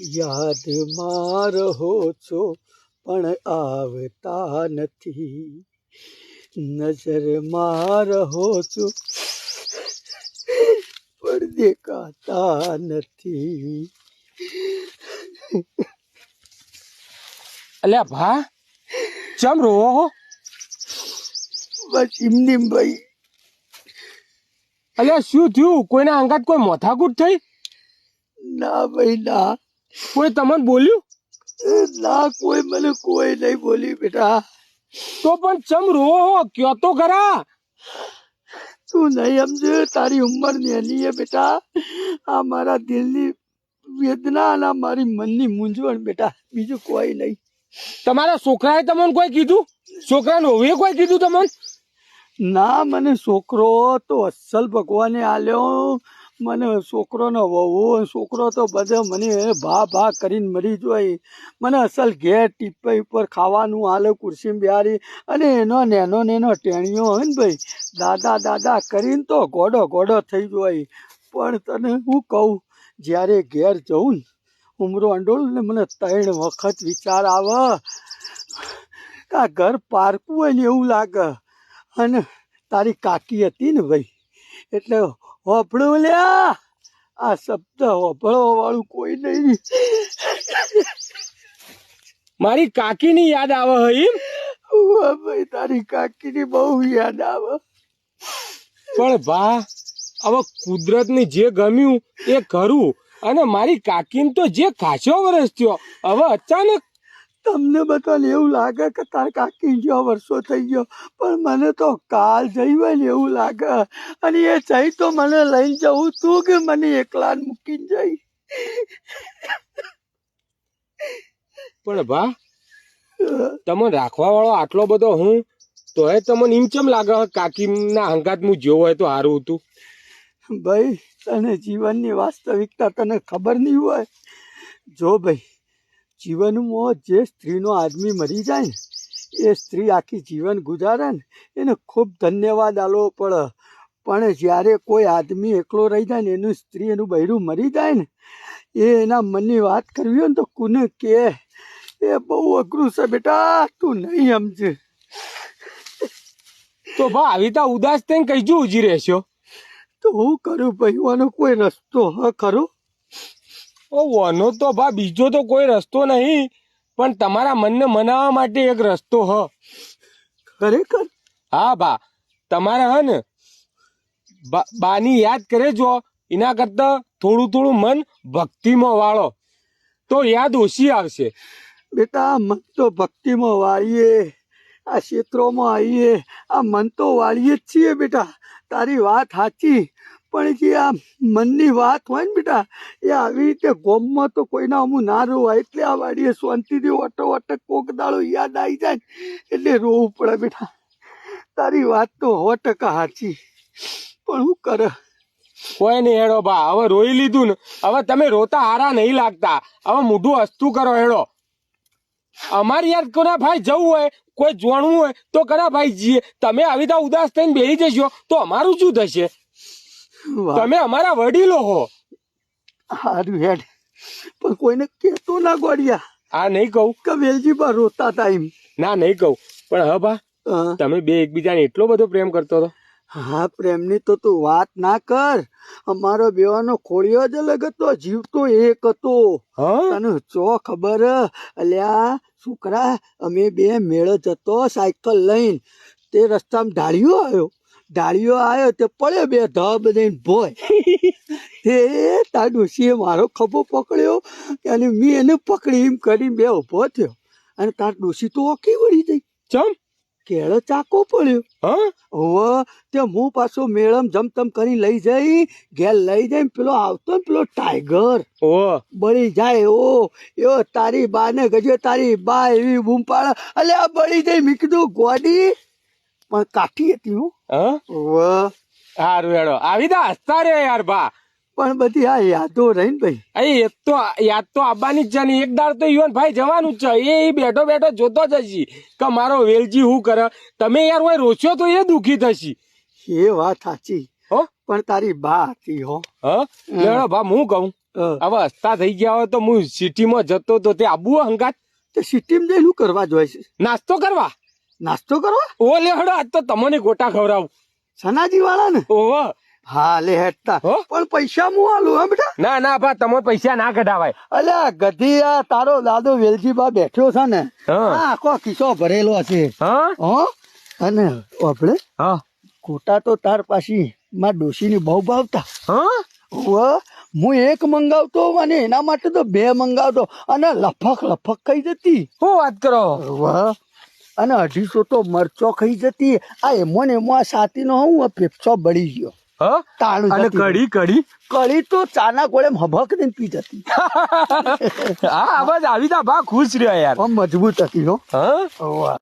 યાદમાં રહો છો પણ આવતા નથી, નજરમાં રહો છો પણ દેખાતા નથી. અલ્યા ભા ચમ રોવો હો? બસ ઇમનીમ ભાઈ. અલ્યા શું થયું? કોઈના અંગાત કોઈ મોથાકૂટ થઈ? ના ભાઈ ના. કોઈ તમને બોલ્યું? ના કોઈ મને કોઈ નહીં બોલી બેટા. તો પણ ચમ રોવો હો? કયો તો ખરા. તું નહીં સમજે, તારી ઉંમર નાની હે બેટા. આ મારા દિલની વેદના અને મારી મનની મૂંઝવણ બેટા, બીજું કોઈ નહીં. તમારા છોકરાએ તમને કોઈ કીધું? છોકરાને હોવે કોઈ કીધું તમને? ના, મને છોકરો તો અસલ ભગવાને આલ્યો. મને છોકરોનો વહુ છોકરો તો બધા મને ભા કરીને મરી જોઈ. મને અસલ ઘેર ટીપાઈ ઉપર ખાવાનું આલે, ખુરશીમાં બિહારી, અને એનો નેનો ટેણીઓ હોય ને ભાઈ, દાદા કરીને તો ગોડો થઈ જોઈ. પણ તને હું કહું, જ્યારે ઘેર જઉં ને ઉમરો અંડોળું ને, મને 3 વખત વિચાર આવે કે આ ઘર પારકું હોય ને એવું લાગે. અને તારી કાકી હતી ને ભાઈ, એટલે હોભળું લ્યા, આ શબ્દ હોભળવા વાળું કોઈ નહીં. મારી કાકીની યાદ આવે એમ? ભાઈ તારી કાકીની બહુ યાદ આવે. પણ ભા હવે કુદરતને જે ગમ્યું એ ખરું, અને મારી કાકીને તો જે ખાસો વર્ષ થયો, હવે અચાનક તમને બધાને એવું લાગે કે તાર કાકી જ્યાં વર્ષો થઈ ગયો, પણ મને તો કાલ જઈ હોય ને એવું લાગે. અને એ જઈ તો મને લઈને જવું તું કે મને એકલા મૂકીને જઈ? પણ ભા તમને રાખવા વાળો આટલો બધો હું, તોય તમને એમ ચમ લાગે કાકીના હંગાત હું જેવો હોય તો સારું હતું? ભાઈ તને જીવનની વાસ્તવિકતા તને ખબર નહીં હોય. જો ભાઈ, જીવનમાં જે સ્ત્રીનો આદમી મરી જાય ને, એ સ્ત્રી આખી જીવન ગુજારે ને, એને ખૂબ ધન્યવાદ આલવો પડે. પણ જ્યારે કોઈ આદમી એકલો રહી જાય ને, એનું સ્ત્રી એનું બૈરું મરી જાય ને, એ એના મનની વાત કરવી હોય ને તો કોને કે? એ બહુ અઘરું છે બેટા, તું નહીં સમજે. તો ભા આવી રીતે ઉદાસ થઈને કઈ ઉજી રહેશો? તો હું કરું ભાઈ, આનો કોઈ રસ્તો હ ખરો? વનો તો ભા બીજો તો કોઈ રસ્તો નહીં, પણ તમારા મનને મનાવવા માટે એક રસ્તો હ. ખરેખર? હા ભા, તમારે હ ને બાની યાદ કરે જો, એના કરતા થોડું મન ભક્તિમાં વાળો તો યાદ ઓછી આવશે. બેટા મન તો ભક્તિમાં વાળીએ, આ ક્ષેત્રોમાં આવીએ, આ મન તો વાળીએ જ છીએ બેટા. તારી વાત સાચી, પણ જે આ મનની વાત હોય ને બેટા, એ આવી રીતે ગોમમાં તો કોઈના અમું ના રોવાય. એટલે આ વાડીએ શાંતિથી ઓટો કોક દાડો યાદ આવી જાય એટલે રોવું પડે બેટા. તારી વાત તો 100% સાચી, પણ શું કરે? કોઈ નહીં હેડો બા, હવે રોઈ લીધું ને, હવે તમે રોતા હારા નહીં લાગતા, હવે મોઢું હસતું કરો હેડો. અમારી યાદ કોના ભાઈ જવું હોય, કોઈ જોણવું હોય તો કરા ભાઈ જીએ. તમે આવી રીતે ઉદાસ થઈને બેસી જશો તો અમારું શું થશે? તમે અમારા વડીલો હો. સારું હેડ, પણ કોઈને કહેતો ના ગોળિયા. આ નહીં કહું કે વેલજીબા રોતા હતા એમ. ના નહીં કહું, પણ હા બા, તમે બે એકબીજાને એટલો બધો પ્રેમ કરતો હતો? હા, પ્રેમની તો તું વાત ના કર. અમારો બેવાનો ખોળિયો જ અલગ હતો, જીવ તો એક હતો. તને ચો ખબર? અલ્યા છોકરા, અમે બે મેળ જતો સાયકલ લઈને, તે રસ્તામાં ઢાળિયો આવ્યો તે પડ્યો, બે ધબ દઈને ભોય. તે તાર ડોશીએ મારો ખભો પકડ્યો અને મેં એને પકડી, એમ કરીને બે ઉભો થયો. અને તાર ડોશી તો ઓકી વળી જઈ. ચમ? કેળો ચાકો પડ્યો. હવે તે હું પાછો મેળમ જમતમ કરી લઈ જઈ, ઘેર લઈ જઈ, પેલો આવતો ને પેલો ટાઈગર બળી જાય. એવો તારી બા ને ગજો, તારી બા એવી બૂમ પાડે, અલે આ બળી જાય. મેં કીધું ગોડી, પણ કાઠી હતી. હું સારું હેડો, આવી દા હસતા રે યાર બા. પણ બધી આ યાદો રહી ને ભાઈ. એ તો યાદ તો આવવાની જ છે ને. એક દાડ તો યુવાન ભાઈ જવાનું જ છે. એ બેઠો જોતો જ હશે કે મારો વેલજી શું કરે. તમે યાર હોય રોશો તો એ દુઃખી થશે. એ વાત સાચી હો, પણ તારી બા હતી હો. લેડો બા, હું કહું હવે હસતા થઈ ગયા હોય તો હું સિટીમાં જતો તો તે આબુ હંગાત તે સિટીમાં જઈને શું કરવા જોઈએ છે? નાસ્તો કરવા. નાસ્તો કરવા? ઓ લે હડો આજ તો તમને ગોટા ખવડાવું. સનાજી વાળા ને? ઓહો. હા લે હેડતા. હો? પણ પૈસા હું આલું હા બેટા? ના ના બા તમે પૈસા ના કઢાવાય. અલ્યા ગધી આ તારો દાદો વેલજી બા બેઠો છે ને હા. આ આખો કિસ્સો ભરેલો હશે. હા હો અને આપણે હા ખોટા તો તાર પાછી માર ડોશીની બહુ ભાવતા. હા હું એક મંગાવતો અને એના માટે તો બે મંગાવતો અને લફક લફક ખાઈ જતી. શું વાત કરો? વાહ અને 250 તો મરચો ખાઈ જતી. આ એમો ને એમો આ સાતીનો હું પેપ્સો બળી ગયો. હા તાળું અને જતી. કઢી કઢી કઢી તો ચાના ગોળે હબક ને પી જતી. હા આવાજ આવી તા બા ખુશ રહ્યો યાર. આમ મજબૂત હતી હો. હા વાહ